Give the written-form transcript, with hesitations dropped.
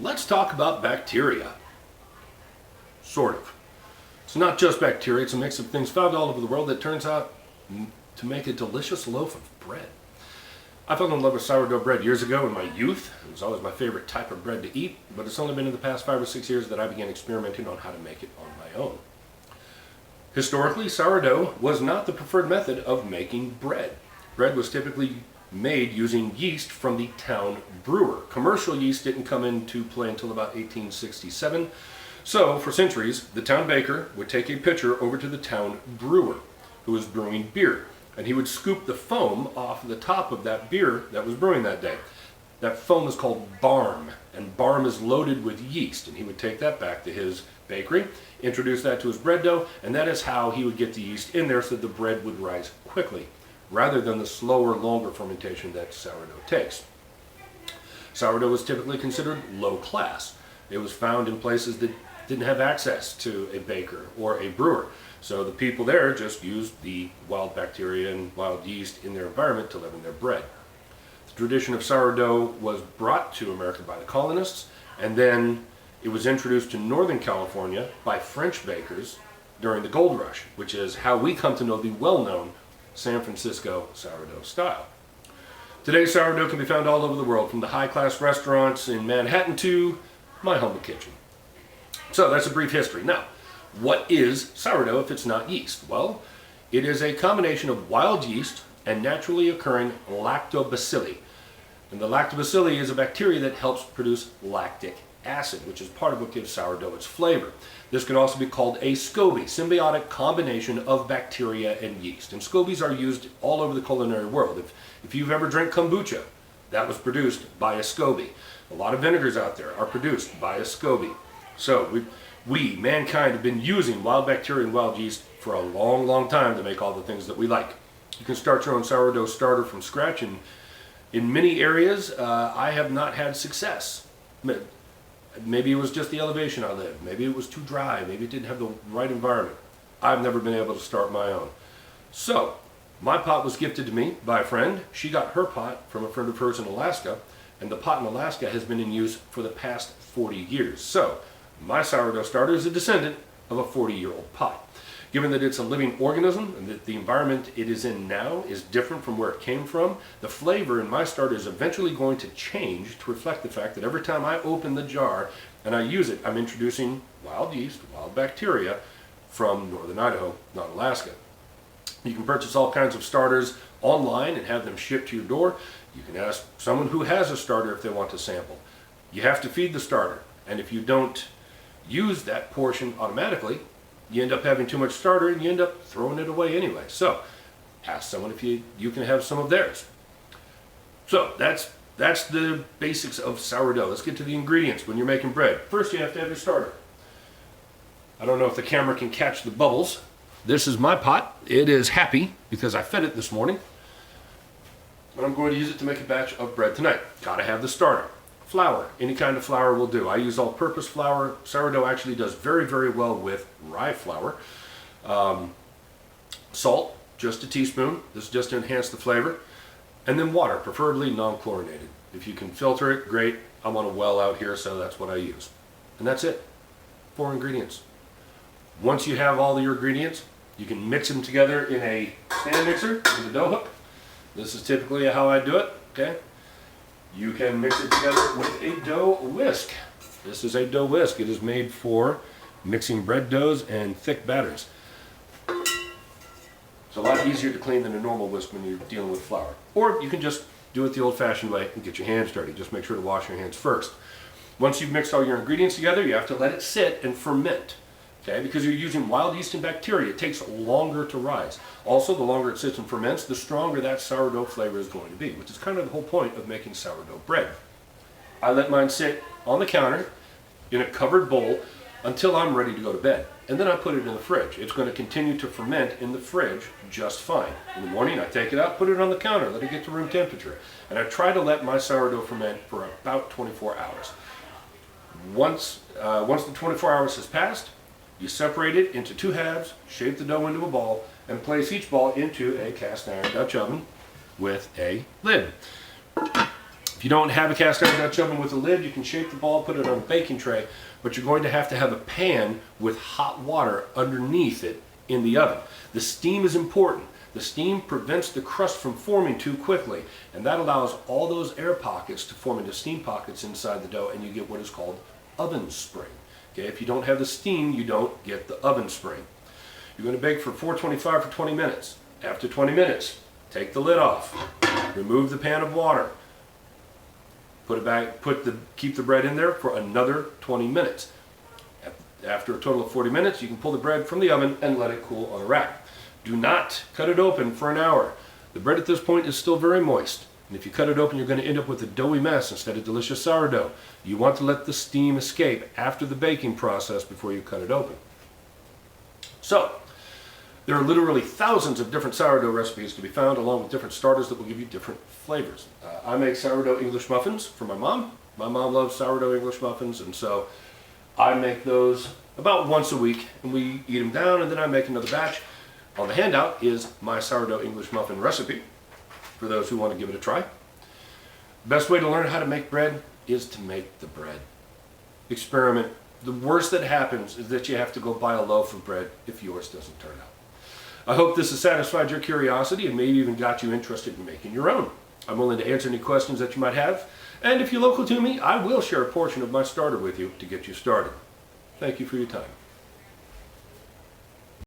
Let's talk about bacteria. Sort of. It's not just bacteria, it's a mix of things found all over the world that turns out to make a delicious loaf of bread. I fell in love with sourdough bread years ago in my youth. It was always my favorite type of bread to eat, but it's only been in the past 5 or 6 years that I began experimenting on how to make it on my own. Historically, sourdough was not the preferred method of making bread. Bread was typically made using yeast from the town brewer. Commercial yeast didn't come into play until about 1867. So, for centuries, the town baker would take a pitcher over to the town brewer, who was brewing beer, and he would scoop the foam off the top of that beer that was brewing that day. That foam is called barm, and barm is loaded with yeast, and he would take that back to his bakery, introduce that to his bread dough, and that is how he would get the yeast in there so that the bread would rise quickly, rather than the slower, longer fermentation that sourdough takes. Sourdough was typically considered low class. It was found in places that didn't have access to a baker or a brewer. So the people there just used the wild bacteria and wild yeast in their environment to leaven their bread. The tradition of sourdough was brought to America by the colonists, and then it was introduced to Northern California by French bakers during the Gold Rush, which is how we come to know the well-known San Francisco sourdough style. Today, sourdough can be found all over the world, from the high-class restaurants in Manhattan to my humble kitchen. So that's a brief history. Now, what is sourdough if it's not yeast? Well, it is a combination of wild yeast and naturally occurring lactobacilli. And the lactobacilli is a bacteria that helps produce lactic acid, which is part of what gives sourdough its flavor. This can also be called a SCOBY, symbiotic combination of bacteria and yeast. And SCOBYs are used all over the culinary world. If you've ever drank kombucha, that was produced by a SCOBY. A lot of vinegars out there are produced by a SCOBY. So we, mankind, have been using wild bacteria and wild yeast for a long, long time to make all the things that we like. You can start your own sourdough starter from scratch, and in many areas I have not had success. Maybe it was just the elevation I lived. Maybe it was too dry. Maybe it didn't have the right environment. I've never been able to start my own. So, my pot was gifted to me by a friend. She got her pot from a friend of hers in Alaska, and the pot in Alaska has been in use for the past 40 years. So, my sourdough starter is a descendant of a 40-year-old pot. Given that it's a living organism and that the environment it is in now is different from where it came from, the flavor in my starter is eventually going to change to reflect the fact that every time I open the jar and I use it, I'm introducing wild yeast, wild bacteria from northern Idaho, not Alaska. You can purchase all kinds of starters online and have them shipped to your door. You can ask someone who has a starter if they want to sample. You have to feed the starter, and if you don't use that portion automatically, you end up having too much starter and you end up throwing it away anyway. So ask someone if you can have some of theirs. So that's the basics of sourdough. Let's get to the ingredients when you're making bread. First, you have to have your starter. I don't know if the camera can catch the bubbles. This is my pot. It is happy because I fed it this morning, and I'm going to use it to make a batch of bread tonight. Gotta have the starter. Flour, any kind of flour will do. I use all-purpose flour. Sourdough actually does very, very well with rye flour. Salt, just a teaspoon. This is just to enhance the flavor. And then water, preferably non-chlorinated. If you can filter it, great. I'm on a well out here, so that's what I use. And that's it. 4 ingredients. Once you have all your ingredients, you can mix them together in a stand mixer with a dough hook. This is typically how I do it, okay? You can mix it together with a dough whisk. This is a dough whisk. It is made for mixing bread doughs and thick batters. It's a lot easier to clean than a normal whisk when you're dealing with flour. Or you can just do it the old-fashioned way and get your hands dirty. Just make sure to wash your hands first. Once you've mixed all your ingredients together, you have to let it sit and ferment. Okay, because you're using wild yeast and bacteria, it takes longer to rise. Also, the longer it sits and ferments, the stronger that sourdough flavor is going to be, which is kind of the whole point of making sourdough bread. I let mine sit on the counter in a covered bowl until I'm ready to go to bed. And then I put it in the fridge. It's going to continue to ferment in the fridge just fine. In the morning, I take it out, put it on the counter, let it get to room temperature. And I try to let my sourdough ferment for about 24 hours. Once the 24 hours has passed, you separate it into 2 halves, shape the dough into a ball, and place each ball into a cast iron Dutch oven with a lid. If you don't have a cast iron Dutch oven with a lid, you can shape the ball, put it on a baking tray, but you're going to have a pan with hot water underneath it in the oven. The steam is important. The steam prevents the crust from forming too quickly, and that allows all those air pockets to form into steam pockets inside the dough, and you get what is called oven spring. Okay, if you don't have the steam, you don't get the oven spring. You're going to bake for 425 for 20 minutes. After 20 minutes, take the lid off, remove the pan of water, put it back, keep the bread in there for another 20 minutes. After a total of 40 minutes, you can pull the bread from the oven and let it cool on a rack. Do not cut it open for an hour. The bread at this point is still very moist, and if you cut it open, you're going to end up with a doughy mess instead of delicious sourdough. You want to let the steam escape after the baking process before you cut it open. So, there are literally thousands of different sourdough recipes to be found, along with different starters that will give you different flavors. I make sourdough English muffins for my mom. My mom loves sourdough English muffins, and so I make those about once a week, and we eat them down, and then I make another batch. On the handout is my sourdough English muffin recipe for those who want to give it a try. Best way to learn how to make bread is to make the bread. Experiment. The worst that happens is that you have to go buy a loaf of bread if yours doesn't turn out. I hope this has satisfied your curiosity and maybe even got you interested in making your own. I'm willing to answer any questions that you might have, and if you're local to me, I will share a portion of my starter with you to get you started. Thank you for your time.